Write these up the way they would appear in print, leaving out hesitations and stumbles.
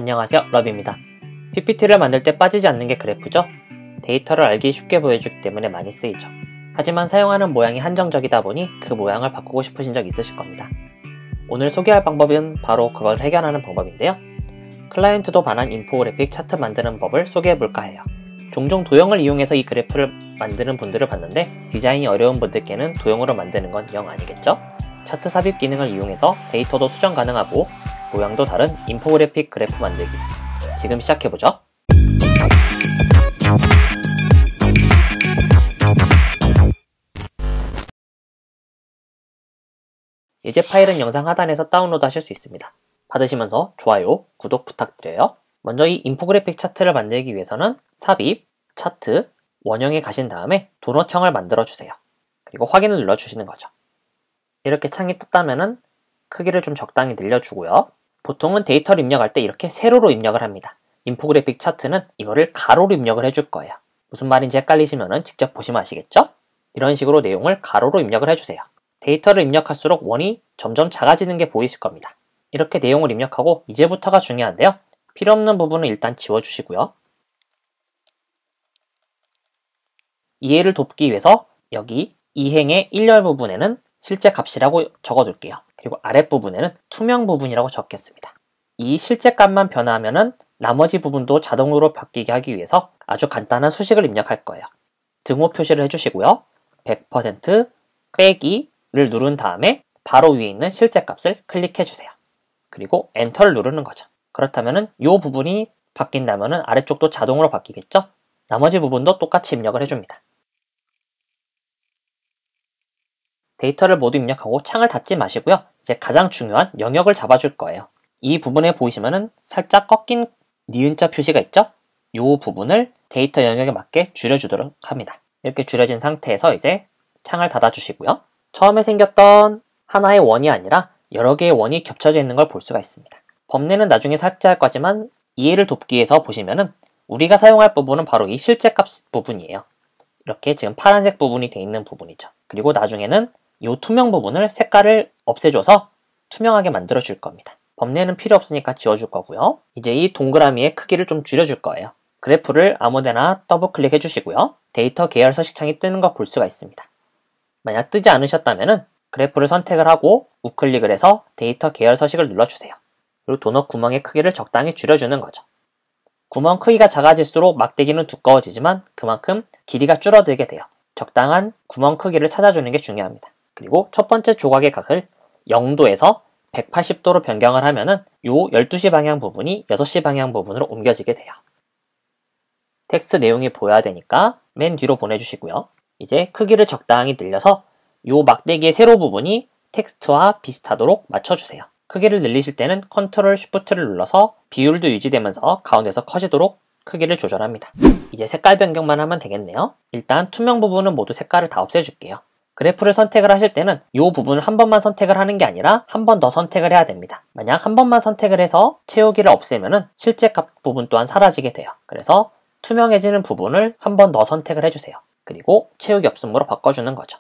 안녕하세요, 러비입니다. PPT를 만들 때 빠지지 않는 게 그래프죠? 데이터를 알기 쉽게 보여주기 때문에 많이 쓰이죠. 하지만 사용하는 모양이 한정적이다 보니 그 모양을 바꾸고 싶으신 적 있으실 겁니다. 오늘 소개할 방법은 바로 그걸 해결하는 방법인데요. 클라이언트도 반한 인포그래픽 차트 만드는 법을 소개해볼까 해요. 종종 도형을 이용해서 이 그래프를 만드는 분들을 봤는데 디자인이 어려운 분들께는 도형으로 만드는 건 영 아니겠죠? 차트 삽입 기능을 이용해서 데이터도 수정 가능하고 모양도 다른 인포그래픽 그래프 만들기. 지금 시작해보죠. 예제 파일은 영상 하단에서 다운로드 하실 수 있습니다. 받으시면서 좋아요, 구독 부탁드려요. 먼저 이 인포그래픽 차트를 만들기 위해서는 삽입, 차트, 원형에 가신 다음에 도넛형을 만들어주세요. 그리고 확인을 눌러주시는 거죠. 이렇게 창이 떴다면은 크기를 좀 적당히 늘려주고요. 보통은 데이터를 입력할 때 이렇게 세로로 입력을 합니다. 인포그래픽 차트는 이거를 가로로 입력을 해줄 거예요. 무슨 말인지 헷갈리시면은 직접 보시면 아시겠죠? 이런 식으로 내용을 가로로 입력을 해주세요. 데이터를 입력할수록 원이 점점 작아지는 게 보이실 겁니다. 이렇게 내용을 입력하고 이제부터가 중요한데요. 필요 없는 부분은 일단 지워주시고요. 이해를 돕기 위해서 여기 이행의 1열 부분에는 실제 값이라고 적어둘게요. 그리고 아랫부분에는 투명 부분이라고 적겠습니다. 이 실제 값만 변화하면은 나머지 부분도 자동으로 바뀌게 하기 위해서 아주 간단한 수식을 입력할 거예요. 등호 표시를 해주시고요. 100% 빼기를 누른 다음에 바로 위에 있는 실제 값을 클릭해주세요. 그리고 엔터를 누르는 거죠. 그렇다면은 이 부분이 바뀐다면은 아래쪽도 자동으로 바뀌겠죠? 나머지 부분도 똑같이 입력을 해줍니다. 데이터를 모두 입력하고 창을 닫지 마시고요. 이제 가장 중요한 영역을 잡아줄 거예요. 이 부분에 보이시면은 살짝 꺾인 니은자 표시가 있죠? 이 부분을 데이터 영역에 맞게 줄여주도록 합니다. 이렇게 줄여진 상태에서 이제 창을 닫아주시고요. 처음에 생겼던 하나의 원이 아니라 여러 개의 원이 겹쳐져 있는 걸 볼 수가 있습니다. 범례는 나중에 삭제할 거지만 이해를 돕기 위해서 보시면은 우리가 사용할 부분은 바로 이 실제값 부분이에요. 이렇게 지금 파란색 부분이 되어 있는 부분이죠. 그리고 나중에는 이 투명 부분을 색깔을 없애줘서 투명하게 만들어 줄 겁니다. 범례는 필요 없으니까 지워줄 거고요. 이제 이 동그라미의 크기를 좀 줄여줄 거예요. 그래프를 아무데나 더블 클릭해 주시고요. 데이터 계열 서식창이 뜨는 거 볼 수가 있습니다. 만약 뜨지 않으셨다면은 그래프를 선택을 하고 우클릭을 해서 데이터 계열 서식을 눌러주세요. 그리고 도넛 구멍의 크기를 적당히 줄여주는 거죠. 구멍 크기가 작아질수록 막대기는 두꺼워지지만 그만큼 길이가 줄어들게 돼요. 적당한 구멍 크기를 찾아주는 게 중요합니다. 그리고 첫 번째 조각의 각을 0도에서 180도로 변경을 하면은 요 12시 방향 부분이 6시 방향 부분으로 옮겨지게 돼요. 텍스트 내용이 보여야 되니까 맨 뒤로 보내주시고요. 이제 크기를 적당히 늘려서 요 막대기의 세로 부분이 텍스트와 비슷하도록 맞춰주세요. 크기를 늘리실 때는 컨트롤 쉬프트를 눌러서 비율도 유지되면서 가운데서 커지도록 크기를 조절합니다. 이제 색깔 변경만 하면 되겠네요. 일단 투명 부분은 모두 색깔을 다 없애줄게요. 그래프를 선택을 하실 때는 이 부분을 한 번만 선택을 하는 게 아니라 한 번 더 선택을 해야 됩니다. 만약 한 번만 선택을 해서 채우기를 없애면은 실제 값 부분 또한 사라지게 돼요. 그래서 투명해지는 부분을 한 번 더 선택을 해주세요. 그리고 채우기 없음으로 바꿔주는 거죠.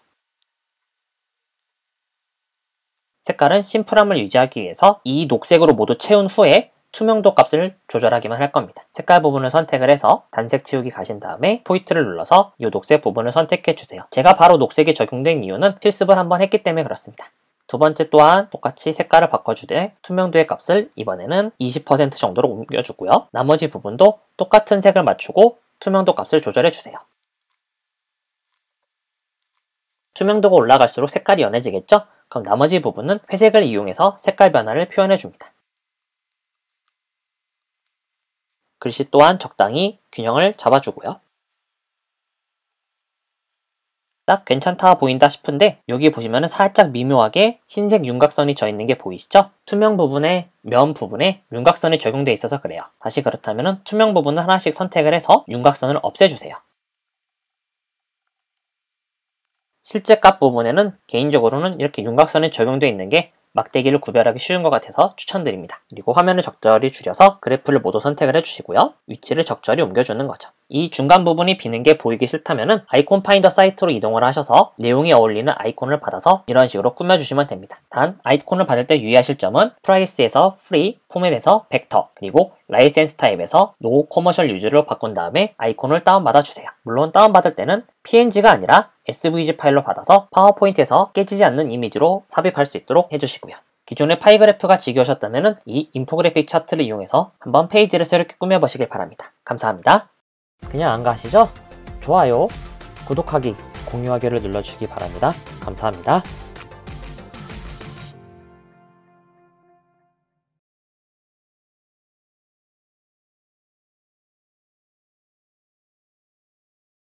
색깔은 심플함을 유지하기 위해서 이 녹색으로 모두 채운 후에 투명도 값을 조절하기만 할 겁니다. 색깔 부분을 선택을 해서 단색 채우기 가신 다음에 포인트를 눌러서 이 녹색 부분을 선택해 주세요. 제가 바로 녹색이 적용된 이유는 실습을 한번 했기 때문에 그렇습니다. 두 번째 또한 똑같이 색깔을 바꿔주되 투명도의 값을 이번에는 20% 정도로 옮겨주고요. 나머지 부분도 똑같은 색을 맞추고 투명도 값을 조절해 주세요. 투명도가 올라갈수록 색깔이 연해지겠죠? 그럼 나머지 부분은 회색을 이용해서 색깔 변화를 표현해 줍니다. 글씨 또한 적당히 균형을 잡아주고요. 딱 괜찮다 보인다 싶은데 여기 보시면 살짝 미묘하게 흰색 윤곽선이 져 있는 게 보이시죠? 투명 부분에 면 부분에 윤곽선이 적용되어 있어서 그래요. 다시 그렇다면 투명 부분을 하나씩 선택을 해서 윤곽선을 없애주세요. 실제 값 부분에는 개인적으로는 이렇게 윤곽선이 적용되어 있는 게 막대기를 구별하기 쉬운 것 같아서 추천드립니다. 그리고 화면을 적절히 줄여서 그래프를 모두 선택을 해주시고요. 위치를 적절히 옮겨주는 거죠. 이 중간 부분이 비는 게 보이기 싫다면은 아이콘 파인더 사이트로 이동을 하셔서 내용이 어울리는 아이콘을 받아서 이런 식으로 꾸며주시면 됩니다. 단 아이콘을 받을 때 유의하실 점은 프라이스에서 프리, 포맷에서 벡터, 그리고 라이센스 타입에서 노 커머셜 유즈로 바꾼 다음에 아이콘을 다운받아 주세요. 물론 다운받을 때는 PNG가 아니라 SVG 파일로 받아서 파워포인트에서 깨지지 않는 이미지로 삽입할 수 있도록 해주시고요. 기존의 파이그래프가 지겨우셨다면 이 인포그래픽 차트를 이용해서 한번 페이지를 새롭게 꾸며보시길 바랍니다. 감사합니다. 그냥 안 가시죠? 좋아요, 구독하기, 공유하기를 눌러주시기 바랍니다. 감사합니다.